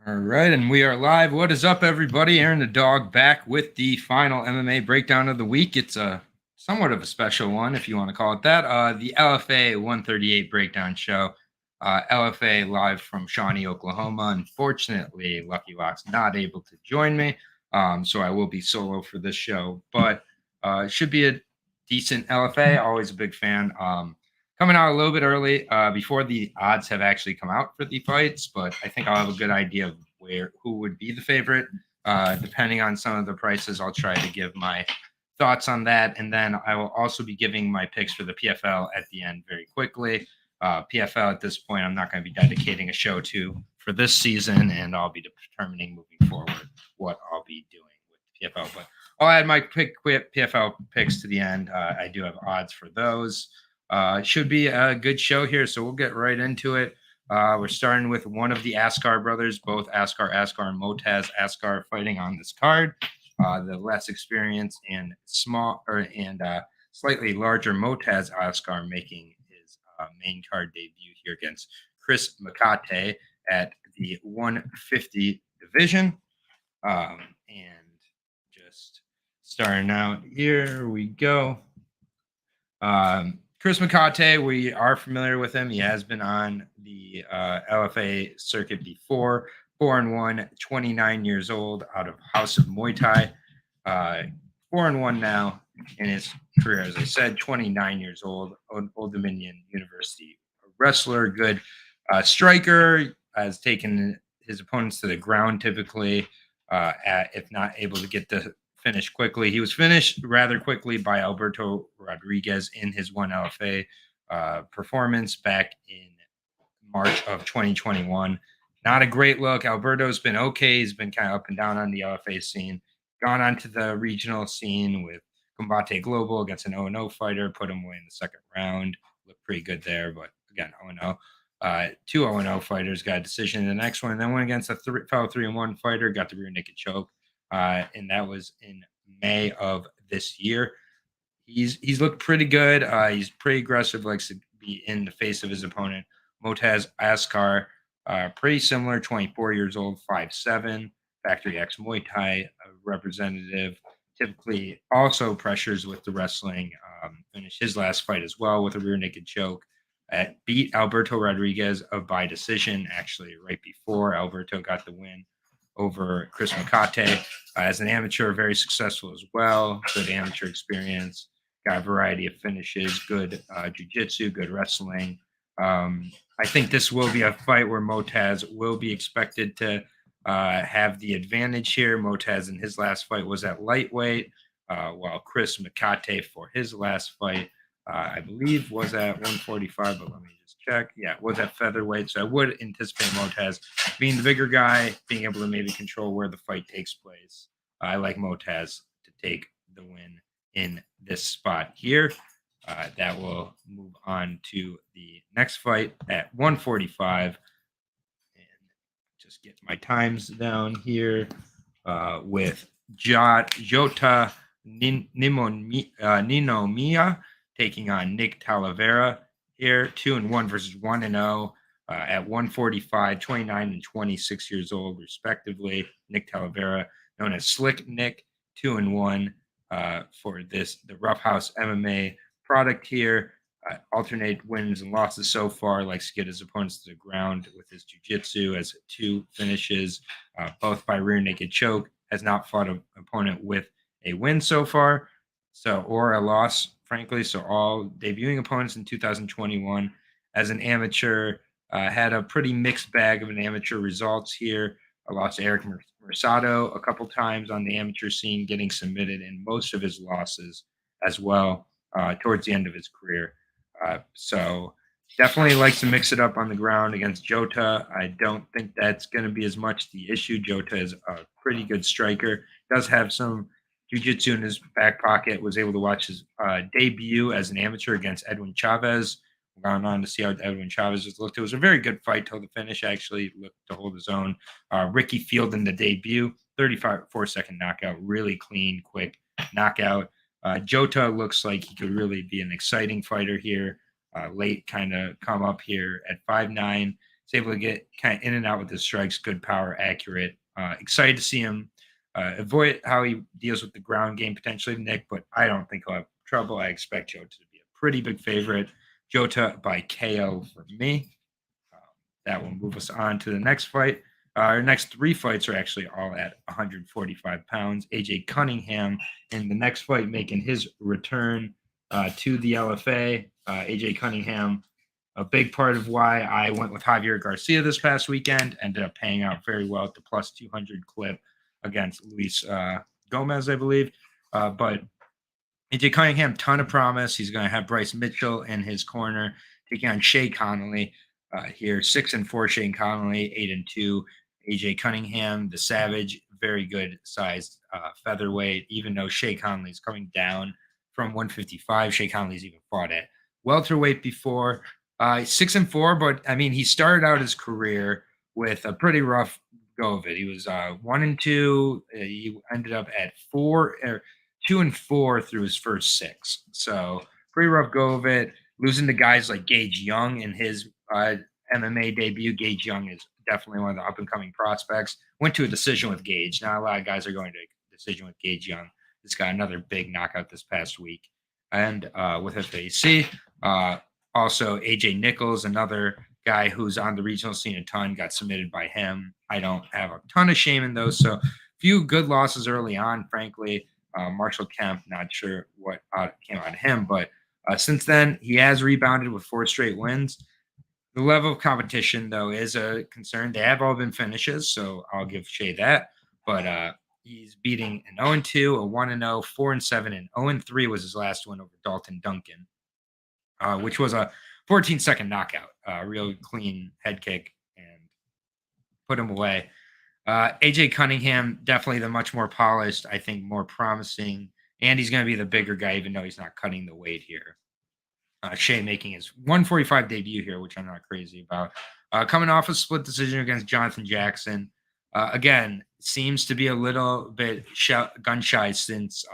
All right, and we are live. What is up, everybody? Aaron the Dog back with the final MMA breakdown of the week. It's a somewhat of a special one, if you want to call it that. The LFA 138 breakdown show. LFA live from Shawnee, Oklahoma. Unfortunately, Lucky Lock's not able to join me, so I will be solo for this show. But it should be a decent LFA. Always a big fan. Coming out a little bit early before the odds have actually come out for the fights, but I think I'll have a good idea of who would be the favorite. Depending on some of the prices, I'll try to give my thoughts on that, and then I will also be giving my picks for the PFL at the end very quickly. PFL at this point, I'm not going to be dedicating a show to for this season, and I'll be determining moving forward what I'll be doing with the PFL. But I'll add my quick PFL picks to the end. I do have odds for those. It should be a good show here, so we'll get right into it. We're starting with one of the Asgar brothers, both Asgar and Motaz Asgar fighting on this card. The less experienced and slightly larger Motaz Asgar making his main card debut here against Chris Makate at the 150 division. And just starting out, here we go. Chris Makate, we are familiar with him. He has been on the LFA circuit before. 4-1, 29 years old, out of House of Muay Thai. 4-1 now in his career, as I said, 29 years old, Old Dominion University wrestler, good striker, has taken his opponents to the ground typically, if not able to get the finish quickly. He was finished rather quickly by Alberto Rodriguez in his one LFA performance back in March of 2021. Not a great look. Alberto's been okay. He's been kind of up and down on the LFA scene. Gone onto the regional scene with Combate Global against an 0-0 fighter, put him away in the second round. Looked pretty good there, but again, 0-0. Two 0-0 fighters got a decision in the next one, and then went against a fellow 3-1 fighter, got the rear naked choke. And that was in May of this year. He's looked pretty good. He's pretty aggressive, likes to be in the face of his opponent. Motaz Asgar, pretty similar, 24 years old, 5'7", Factory X Muay Thai representative. Typically also pressures with the wrestling. Finished his last fight as well with a rear naked choke. Beat Alberto Rodriguez by decision, actually, right before Alberto got the win over Chris Makate. As an amateur, very successful as well. Good amateur experience. Got a variety of finishes. Good jiu-jitsu, good wrestling. I think this will be a fight where Motaz will be expected to have the advantage here. Motaz in his last fight was at lightweight, while Chris Makate for his last fight, I believe, was at 145, but let me just check. Yeah, was at featherweight. So I would anticipate Motaz being the bigger guy, being able to maybe control where the fight takes place. I like Motaz to take the win in this spot here. That will move on to the next fight at 145. And just get my times down here with Jota Ninomiya taking on Nicktalavera here, 2-1 versus 1-0 at 145, 29 and 26 years old, respectively. Nicktalavera, known as Slick Nick, 2-1 for the Rough House MMA product here. Alternate wins and losses so far. Likes to get his opponents to the ground with his jiu-jitsu as two finishes, both by rear naked choke. Has not fought an opponent with a win so far, or a loss, frankly. So all debuting opponents in 2021 as an amateur. Had a pretty mixed bag of an amateur results here. I lost Eric Masato a couple times on the amateur scene, getting submitted in most of his losses as well towards the end of his career. So definitely likes to mix it up on the ground against Jota. I don't think that's going to be as much the issue. Jota is a pretty good striker. Does have some jiu-jitsu in his back pocket. Was able to watch his debut as an amateur against Edwin Chavez. Gone on to see how Edwin Chavez has looked. It was a very good fight till the finish, actually. Looked to hold his own. Ricky Field in the debut, 34-second knockout. Really clean, quick knockout. Jota looks like he could really be an exciting fighter here. Late kind of come up here at 5'9", able to get kind of in and out with his strikes, good power, accurate. Excited to see him avoid how he deals with the ground game potentially, Nick, but I don't think he'll have trouble. I expect Jota to be a pretty big favorite. Jota by KO for me. Um, that will move us on to the next fight. Our next three fights are actually all at 145 pounds. AJ Cunningham in the next fight making his return to the LFA. AJ Cunningham, a big part of why I went with Javier Garcia this past weekend, ended up paying out very well at the plus 200 clip against Luis Gomez, I believe. But AJ Cunningham, ton of promise. He's going to have Bryce Mitchell in his corner, taking on Shea Connolly here. 6-4 Shea Connolly, 8-2 AJ Cunningham, the Savage, very good sized featherweight. Even though Shea Connolly's coming down from 155, Shea Connolly's even fought at welterweight before. 6-4, but I mean, he started out his career with a pretty rough go of it. He was 1-2. He ended up at 2-4 through his first 6. So pretty rough go of it. Losing to guys like Gage Young in his MMA debut. Gage Young is definitely one of the up and coming prospects. Went to a decision with Gage. Not a lot of guys are going to a decision with Gage Young. This got another big knockout this past week. And with FAC, also AJ Nichols, another guy who's on the regional scene a ton, got submitted by him. I don't have a ton of shame in those. So few good losses early on, frankly. Marshall Kemp, not sure what came out of him, but since then he has rebounded with 4 straight wins. The level of competition, though, is a concern. They have all been finishes, so I'll give Shea that. But he's beating an 0-2, a 1-0, 4-7, and 0-3 was his last win over Dalton Duncan, which was a 14-second knockout, real clean head kick, and put him away. AJ Cunningham, definitely the much more polished, I think more promising, and he's going to be the bigger guy, even though he's not cutting the weight here. Shea making his 145 debut here, which I'm not crazy about. Coming off a split decision against Jonathan Jackson. Again, seems to be a little bit gun shy since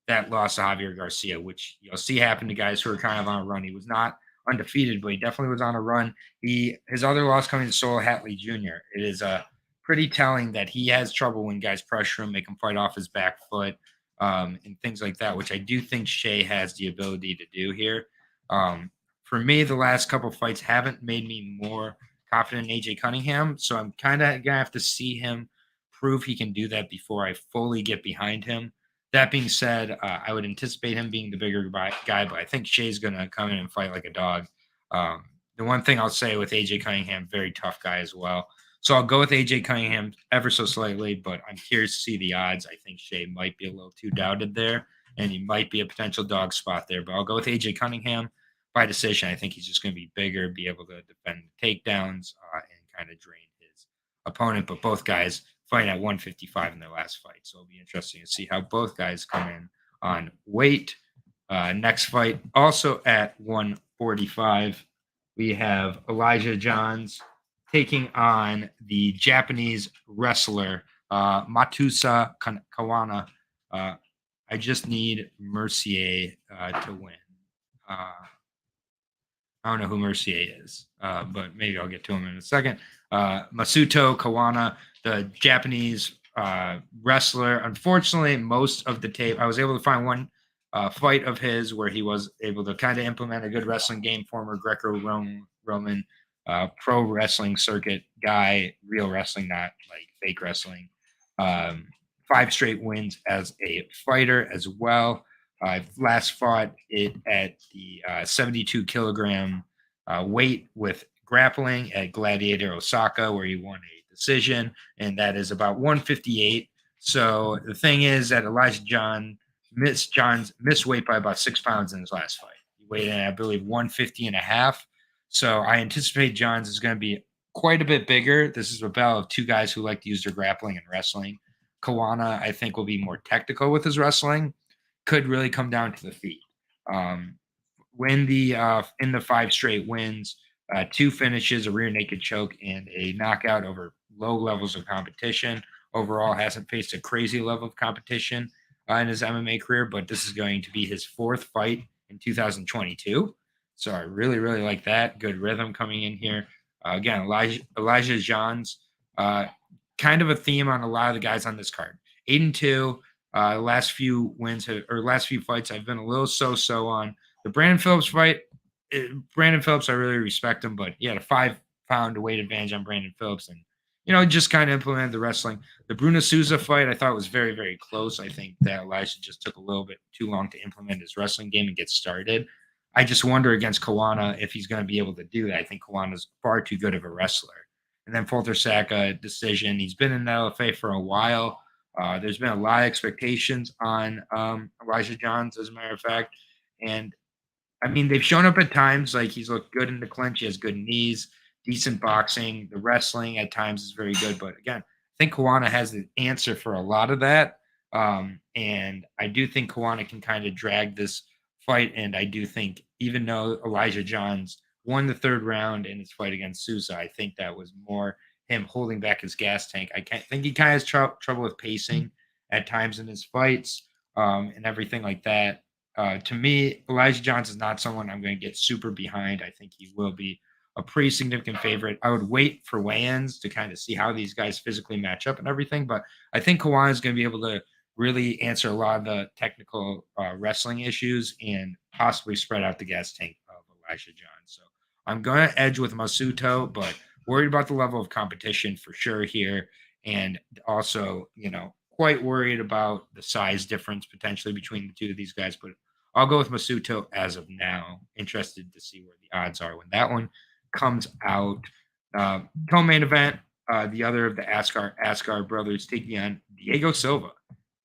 that loss to Javier Garcia, which you'll see happen to guys who are kind of on a run. He was not undefeated, but he definitely was on a run. His other loss coming to Sol Hatley Jr. It is pretty telling that he has trouble when guys pressure him, make him fight off his back foot, and things like that, which I do think Shea has the ability to do here. For me, the last couple fights haven't made me more confident in AJ Cunningham, so I'm kind of gonna have to see him prove he can do that before I fully get behind him. That being said, I would anticipate him being the bigger guy, but I think Shea's gonna come in and fight like a dog. The one thing I'll say with AJ Cunningham, very tough guy as well. So I'll go with AJ Cunningham ever so slightly, but I'm curious to see the odds. I think Shea might be a little too doubted there, and he might be a potential dog spot there. But I'll go with AJ Cunningham by decision. I think he's just going to be bigger, be able to defend takedowns, and kind of drain his opponent. But both guys fighting at 155 in their last fight. So it'll be interesting to see how both guys come in on weight. Next fight, also at 145, we have Elijah Johns taking on the Japanese wrestler Matusa Kiwana. I just need Mercier to win. I don't know who Mercier is, but maybe I'll get to him in a second. Masato Kiwana, the Japanese wrestler. Unfortunately, most of the tape, I was able to find one fight of his where he was able to kind of implement a good wrestling game, former Greco-Roman pro wrestling circuit guy, real wrestling, not like fake wrestling. 5 straight wins as a fighter as well. Last fought it at the 72 kilogram weight with grappling at Gladiator Osaka, where he won a decision, and that is about 158. So the thing is that Elijah Johns missed weight by about 6 pounds in his last fight. He weighed in, I believe, 150 and a half. So I anticipate Johns is going to be quite a bit bigger. This is a battle of 2 guys who like to use their grappling and wrestling. Kiwana, I think, will be more technical with his wrestling. Could really come down to the feet. In the 5 straight wins, 2 finishes, a rear naked choke, and a knockout over low levels of competition. Overall, hasn't faced a crazy level of competition in his MMA career, but this is going to be his 4th fight in 2022. So I really, really like that. Good rhythm coming in here. Again, Elijah Johns, kind of a theme on a lot of the guys on this card. 8-2. Last few last few fights, I've been a little so on. The Brandon Phillips fight, Brandon Phillips, I really respect him, but he had a 5-pound weight advantage on Brandon Phillips, and just kind of implemented the wrestling. The Bruno Souza fight, I thought was very, very close. I think that Elijah just took a little bit too long to implement his wrestling game and get started. I just wonder against Kiwana if he's going to be able to do that. I think Kiwana's far too good of a wrestler. And then Fulter Saka decision. He's been in the LFA for a while. There's been a lot of expectations on Elijah Johns, as a matter of fact. And I mean, they've shown up at times. Like, he's looked good in the clinch. He has good knees, decent boxing. The wrestling at times is very good. But again, I think Kiwana has the answer for a lot of that. And I do think Kiwana can kind of drag this fight. And I do think, even though Elijah Johns won the 3rd round in his fight against Sousa, I think that was more him holding back his gas tank. I think he kind of has trouble with pacing at times in his fights, and everything like that. To me, Elijah Johns is not someone I'm going to get super behind. I think he will be a pretty significant favorite. I would wait for weigh-ins to kind of see how these guys physically match up and everything, but I think Kiwana is going to be able to really answer a lot of the technical wrestling issues and possibly spread out the gas tank of Elijah Johns. So I'm going to edge with Masato, but worried about the level of competition for sure here. And also, quite worried about the size difference potentially between the two of these guys. But I'll go with Masato as of now. Interested to see where the odds are when that one comes out. Co-main event, the other of the Asgar brothers taking on Diego Silva.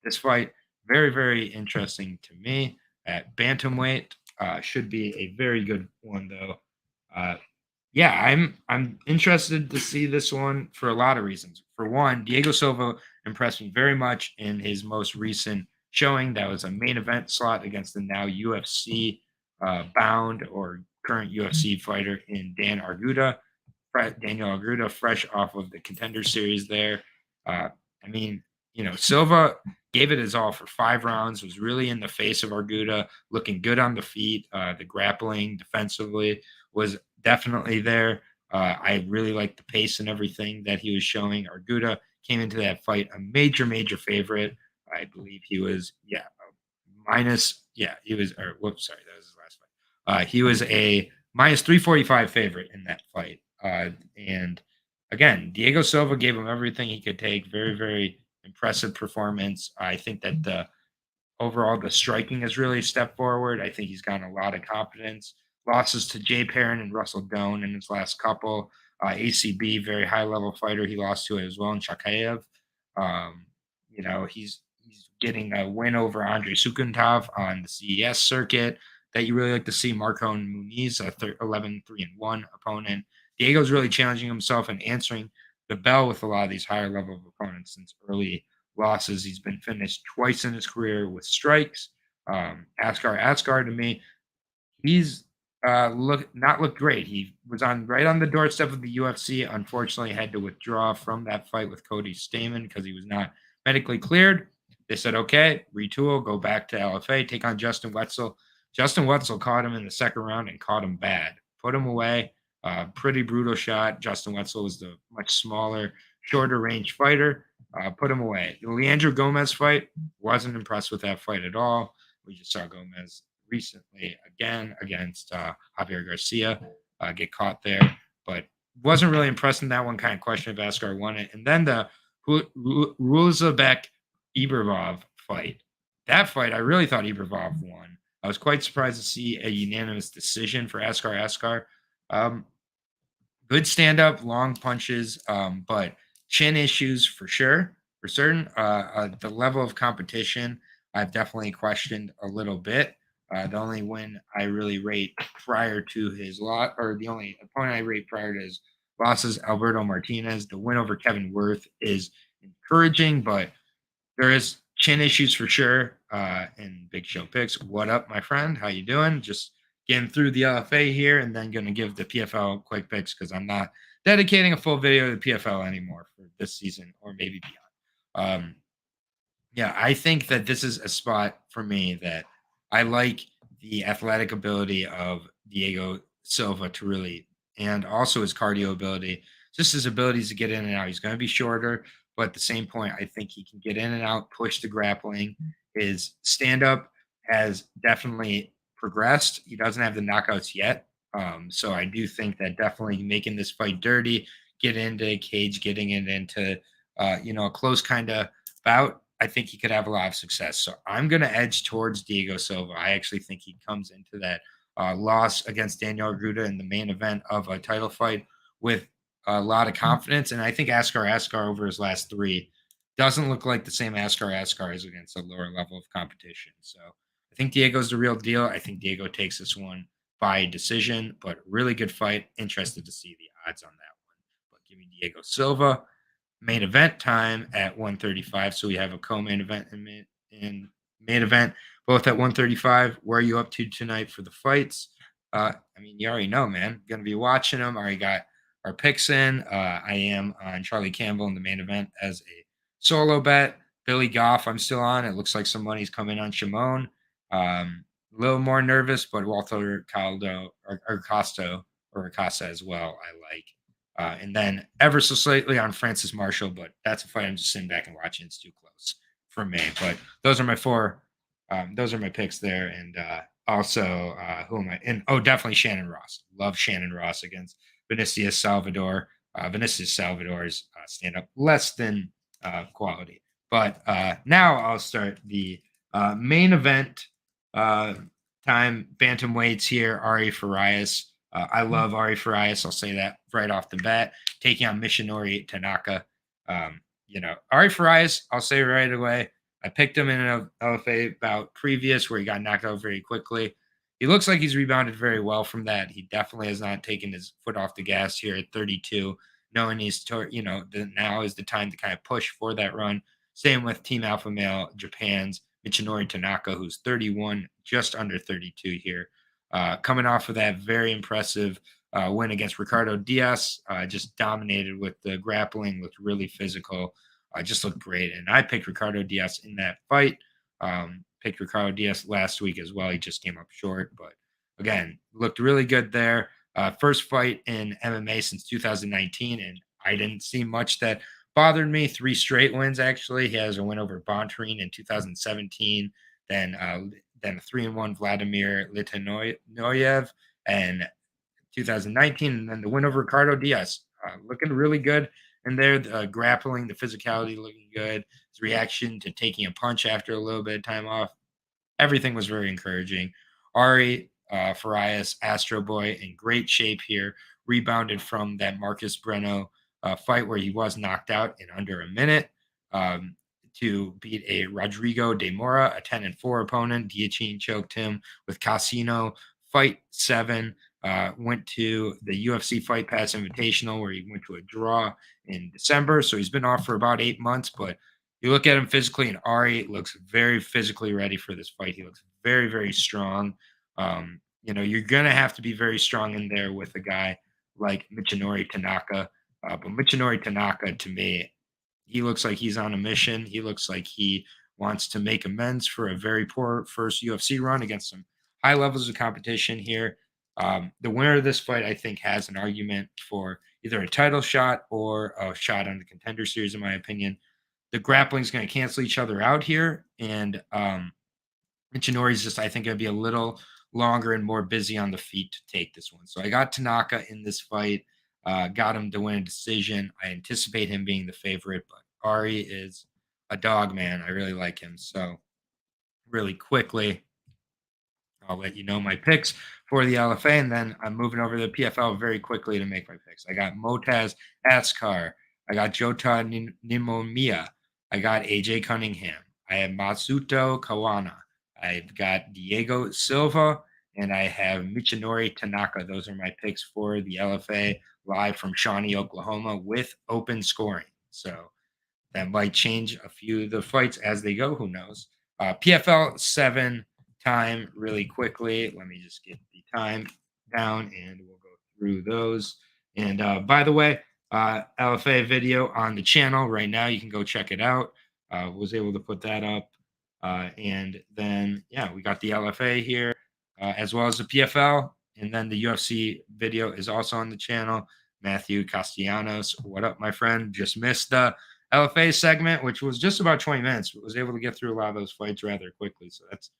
This fight, very, very interesting to me at bantamweight. Should be a very good one, though. I'm interested to see this one for a lot of reasons. For one, Diego Silva impressed me very much in his most recent showing. That was a main event slot against the now UFC bound or current UFC fighter in Daniel Arguda, fresh off of the Contender Series there. Silva gave it his all for 5 rounds, was really in the face of Arguda, looking good on the feet. The grappling defensively was definitely there. I really liked the pace and everything that he was showing. Arguda came into that fight a major, major favorite. I believe he was, that was his last fight. He was a minus 345 favorite in that fight. And again, Diego Silva gave him everything he could take. Very, very impressive performance. I think that the striking has really stepped forward. I think he's gotten a lot of confidence. Losses to Jay Perrin and Russell Doan in his last couple. ACB, very high level fighter, he lost to as well in Chakayev. He's getting a win over Andrei Sukuntov on the CES circuit that you really like to see. Marco Muniz, a 11-3-1 opponent. Diego's really challenging himself and answering the bell with a lot of these higher level opponents since early losses. He's been finished twice in his career with strikes. Azkar to me, he's not looked great. He was right on the doorstep of the UFC. Unfortunately, had to withdraw from that fight with Cody Stamann because he was not medically cleared. They said, okay, retool, go back to LFA, take on Justin Wetzel. Justin Wetzel caught him in the 2nd round and caught him bad. Put him away. Pretty brutal shot. Justin Wetzel was the much smaller, shorter range fighter. Put him away. The Leandro Gomez fight, wasn't impressed with that fight at all. We just saw Gomez recently again against Javier Garcia get caught there, but wasn't really impressed in that one. Kind of question if Asgar won it. And then the Ruzabek Ibrahimov fight. That fight, I really thought Ibrahimov won. I was quite surprised to see a unanimous decision for Asgar. Good stand-up, long punches, but chin issues for sure, for certain. The level of competition, I've definitely questioned a little bit. The only win I really rate prior to his loss, or the only opponent I rate prior to his losses, Alberto Martinez. The win over Kevin Worth is encouraging, but there is chin issues for sure. And Big Show Picks, what up, my friend? How you doing? Just getting through the LFA here, and then going to give the PFL quick picks because I'm not dedicating a full video to the PFL anymore for this season or maybe beyond. I think that this is a spot for me that I like the athletic ability of Diego Silva to really and also his cardio ability, just his abilities to get in and out. He's going to be shorter, but at the same point, I think he can get in and out, push the grappling. His stand up has definitely progressed. He doesn't have the knockouts yet. So I do think that definitely making this fight dirty, get into a cage, getting it into a close kind of bout, I think he could have a lot of success. So I'm going to edge towards Diego Silva. I actually think he comes into that loss against Daniel Gruda in the main event of a title fight with a lot of confidence. And I think Asgar over his last three doesn't look like the same Asgar is against a lower level of competition. So I think Diego's the real deal. I think Diego takes this one by decision, but really good fight. Interested to see the odds on that one. But give me Diego Silva. Main event time at 135. So we have a co-main event and main event both at 135. Where are you up to tonight for the fights? I mean, you already know, man. Gonna be watching them. Already got our picks in. I am on Charlie Campbell in the main event as a solo bet. Billy Goff, I'm still on. It looks like some money's coming on Shimon. A little more nervous, but Walter Caldo or Costa or Acosta as well. I like. And then ever so slightly on Francis Marshall, but that's a fight I'm just sitting back and watching. It's too close for me. But those are my four. Those are my picks there. And also, who am I? And definitely Shannon Ross. Love Shannon Ross against Vinicius Salvador. Vinicius Salvador's stand up less than quality. But now I'll start the main event time. Bantamweights here. Ary Farias. I love Ary Farias. I'll say that right off the bat. Taking on Michinori Tanaka. Ary Farias, I'll say right away. I picked him in an LFA bout previous where he got knocked out very quickly. He looks like he's rebounded very well from that. He definitely has not taken his foot off the gas here at 32, knowing now is the time to kind of push for that run. Same with Team Alpha Male Japan's Michinori Tanaka, who's 31, just under 32 here. Coming off of that very impressive win against Ricardo Diaz, just dominated with the grappling, looked really physical, just looked great. And I picked Ricardo Diaz in that fight. Picked Ricardo Diaz last week as well. He just came up short, but again, looked really good there. First fight in MMA since 2019, and I didn't see much that bothered me. 3 straight wins, actually. He has a win over Bontarine in 2017, then a 3-1 Vladimir Litanoyev and 2019, and then the win over Ricardo Diaz. Looking really good in there. The grappling, the physicality looking good. His reaction to taking a punch after a little bit of time off. Everything was very encouraging. Ary Farias, Astro Boy, in great shape here. Rebounded from that Marcus Breno fight where he was knocked out in under a minute. To beat a Rodrigo de Mora, a 10-4 opponent. Diachin choked him with Casino. Fight 7. Went to the UFC Fight Pass Invitational where he went to a draw in December. So he's been off for about 8 months, but you look at him physically, and Ary looks very physically ready for this fight. He looks very, very strong. You're going to have to be very strong in there with a guy like Michinori Tanaka. But Michinori Tanaka, to me, he looks like he's on a mission. He looks like he wants to make amends for a very poor first UFC run against some high levels of competition here. The winner of this fight, I think, has an argument for either a title shot or a shot on the Contender Series, in my opinion. The grappling is going to cancel each other out here, and Michinori's just, I think, going to be a little longer and more busy on the feet to take this one. So I got Tanaka in this fight, got him to win a decision. I anticipate him being the favorite, but Ary is a dog, man. I really like him. So really quickly, I'll let you know my picks for the LFA, and then I'm moving over to the PFL very quickly to make my picks. I got Motaz Azkar. I got Jota Nimomiya. I got AJ Cunningham. I have Masato Kiwana. I've got Diego Silva, and I have Michinori Tanaka. Those are my picks for the LFA live from Shawnee, Oklahoma, with open scoring. So that might change a few of the fights as they go. Who knows? PFL 7 time really quickly. Let me just get the time down and we'll go through those. And by the way, LFA video on the channel right now. You can go check it out. Was able to put that up. And then, yeah, we got the LFA here as well as the PFL. And then the UFC video is also on the channel. Matthew Castellanos, what up, my friend? Just missed the LFA segment, which was just about 20 minutes, but was able to get through a lot of those fights rather quickly. So that's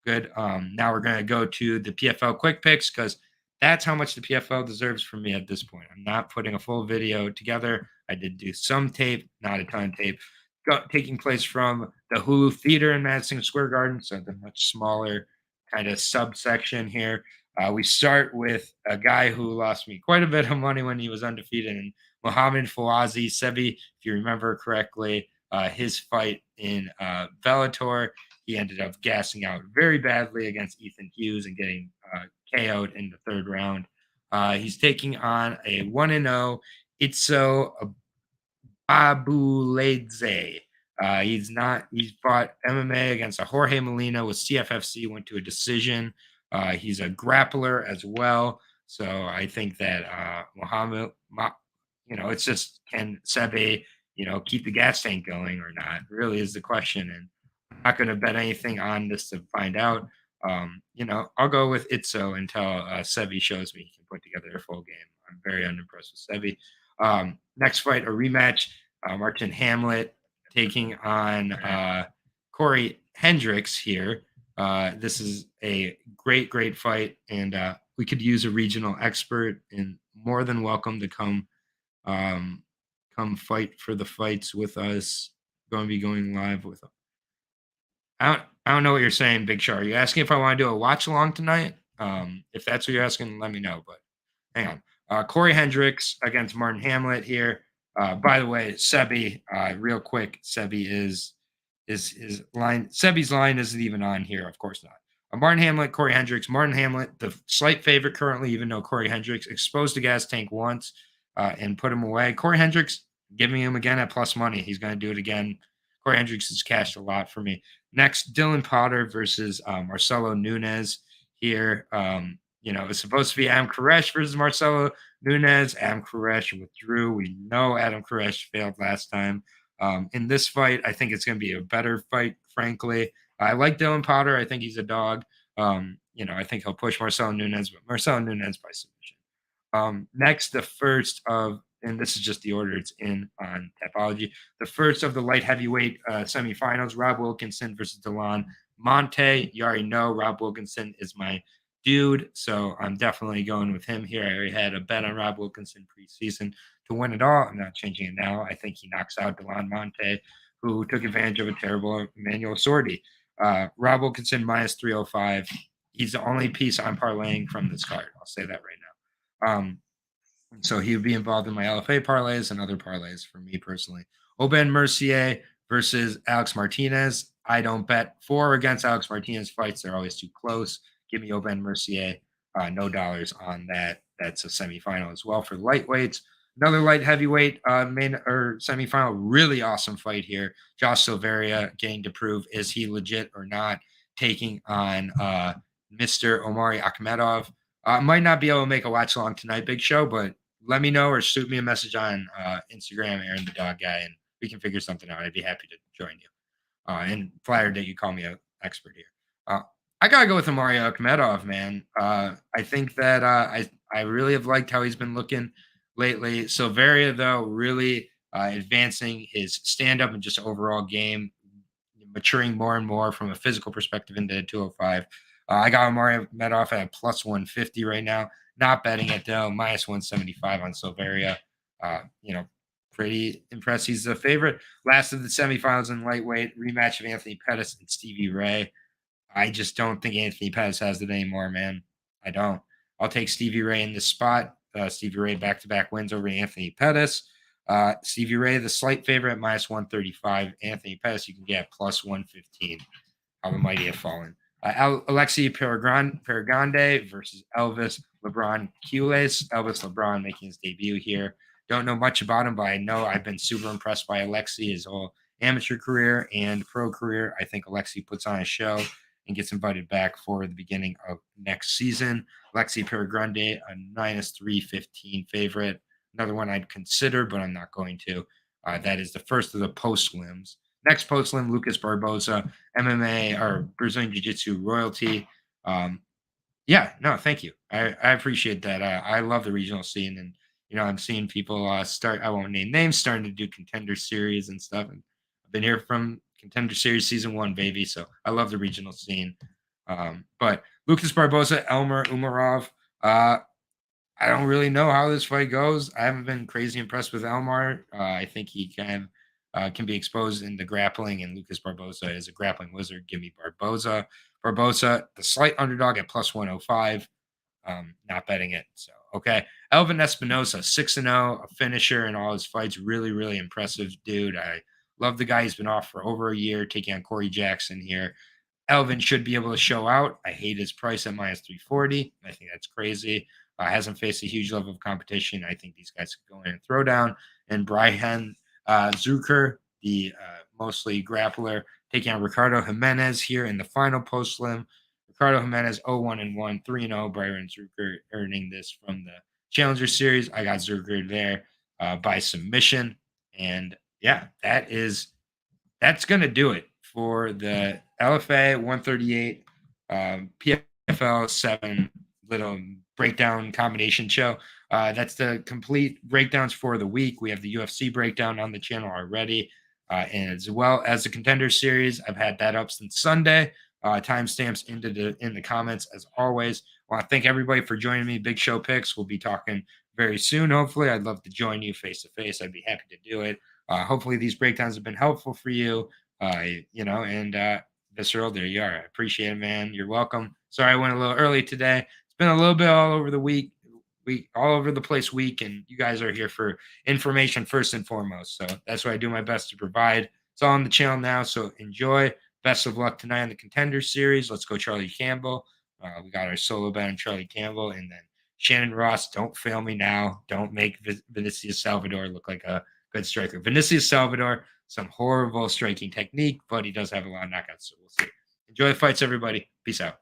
good. Now we're going to go to the PFL quick picks because that's how much the PFL deserves from me at this point. I'm not putting a full video together. I did do some tape, not a ton of tape, taking place from the Hulu Theater in Madison Square Garden. So the much smaller kind of subsection here. We start with a guy who lost me quite a bit of money when he was undefeated, and Muhammad Fawzi Sebi, if you remember correctly, his fight in Bellator, he ended up gassing out very badly against Ethan Hughes and getting KO'd in the third round. He's taking on a 1-0 Itzo Abuladze. He's fought MMA against a Jorge Molina with CFFC, went to a decision. He's a grappler as well. So I think that Muhammad, it's just, can Sebe, keep the gas tank going or not, really is the question. And I'm not going to bet anything on this to find out. I'll go with Itzo until Sebi shows me he can put together a full game. I'm very unimpressed with Sebi. Next fight, a rematch. Martin Hamlet taking on Corey Hendricks here. This is a great fight, and we could use a regional expert, and more than welcome to come fight for the fights with us. Going to be going live with them. I don't know what you're saying, Big Char. Are you asking if I want to do a watch along tonight? If that's what you're asking, let me know. But hang on. Corey Hendricks against Martin Hamlet here. By the way, Sebi, real quick, Sebi is his line. Sebi's line isn't even on here. Of course not. Martin Hamlet, Corey Hendricks. Martin Hamlet, the slight favorite currently, even though Corey Hendricks exposed the gas tank once and put him away. Corey Hendricks, giving him again at plus money. He's going to do it again. Corey Hendricks has cashed a lot for me. Next, Dylan Potter versus Marcelo Nunes here. It's supposed to be Adam Koresh versus Marcelo Nunes. Adam Koresh withdrew. We know Adam Koresh failed last time. In this fight, I think it's going to be a better fight, frankly. I like Dylan Potter. I think he's a dog. I think he'll push Marcelo Nunes, but Marcelo Nunes by submission. Next, the first of, and this is just the order it's in on Tapology, the first of the light heavyweight semifinals, Rob Wilkinson versus Delon Monte. You already know Rob Wilkinson is my dude, so I'm definitely going with him here. I already had a bet on Rob Wilkinson preseason to win it all. I'm not changing it now. I think he knocks out Delon Monte, who took advantage of a terrible Emmanuel Sordi. Rob Wilkinson minus 305. He's the only piece I'm parlaying from this card. I'll say that right now. So he would be involved in my LFA parlays and other parlays for me personally. Oben Mercier versus Alex Martinez. I don't bet for or against Alex Martinez fights. They're always too close. Give me Oben Mercier. No dollars on that. That's a semifinal as well for lightweights. Another light heavyweight main or semifinal. Really awesome fight here. Josh Silveria getting to prove, is he legit or not, taking on Mr. Omari Akhmedov. I might not be able to make a watch along tonight, Big Show, but let me know or shoot me a message on Instagram, Aaron the Dog Guy, and we can figure something out. I'd be happy to join you. And flattered that you call me an expert here. I gotta go with Omari Akhmedov, man. I think that I really have liked how he's been looking lately. Silveria, though, really advancing his stand-up and just overall game, maturing more and more from a physical perspective into 205. I got Omari Akhmedov at plus 150 right now. Not betting it, though. Minus 175 on Silveria. Pretty impressed. He's the favorite. Last of the semifinals in lightweight, rematch of Anthony Pettis and Stevie Ray. I just don't think Anthony Pettis has it anymore, man. I don't. I'll take Stevie Ray in this spot. Stevie Ray back-to-back wins over Anthony Pettis. Stevie Ray, the slight favorite at minus 135. Anthony Pettis, you can get at plus 115. How the mighty have fallen. Alexi Peragande versus Elvis LeBron Quiles. Elvis LeBron making his debut here. Don't know much about him, but I know I've been super impressed by Alexi, his whole amateur career and pro career. I think Alexi puts on a show and gets invited back for the beginning of next season. Alexi Peragande, a minus 315 favorite. Another one I'd consider, but I'm not going to. That is the first of the post-limbs. Next post-limb, Lucas Barboza, MMA or Brazilian Jiu-Jitsu royalty. Yeah, no, thank you. I appreciate that. I love the regional scene, and I'm seeing people start. I won't name names, starting to do contender series and stuff. And I've been here from contender series season one, baby. So I love the regional scene. But Lucas Barbosa, Elmer Umarov. Uh, I don't really know how this fight goes. I haven't been crazy impressed with Elmar. I think he can be exposed in the grappling, and Lucas Barbosa is a grappling wizard. Give me Barbosa. Barbosa, the slight underdog at plus 105. Not betting it. So, okay. Elvin Espinosa, 6-0, a finisher in all his fights. Really, really impressive dude. I love the guy. He's been off for over a year, taking on Corey Jackson here. Elvin should be able to show out. I hate his price at minus 340. I think that's crazy. Hasn't faced a huge level of competition. I think these guys could go in and throw down. And Brian Zucker, the mostly grappler, taking on Ricardo Jimenez here in the final post slim. Ricardo Jimenez 0-1-1, 3-0. Brian Zucker earning this from the Challenger Series. I got Zucker there by submission. And yeah, that's going to do it for the LFA 138 PFL 7 little breakdown combination show. That's the complete breakdowns for the week. We have the UFC breakdown on the channel already, and as well as the Contender Series. I've had that up since Sunday. Timestamps in the comments as always. I want to thank everybody for joining me. Big Show Picks. We'll be talking very soon. Hopefully, I'd love to join you face to face. I'd be happy to do it. Hopefully, these breakdowns have been helpful for you. Visceral, there you are. I appreciate it, man. You're welcome. Sorry I went a little early today. It's been a little bit all over the all over the place week, and you guys are here for information first and foremost. So that's what I do my best to provide. It's all on the channel now, so enjoy. Best of luck tonight on the Contender Series. Let's go, Charlie Campbell. We got our solo bet on Charlie Campbell, and then Shannon Ross. Don't fail me now. Don't make Vinicius Salvador look like a good striker. Vinicius Salvador, some horrible striking technique, but he does have a lot of knockouts, so we'll see. Enjoy the fights, everybody. Peace out.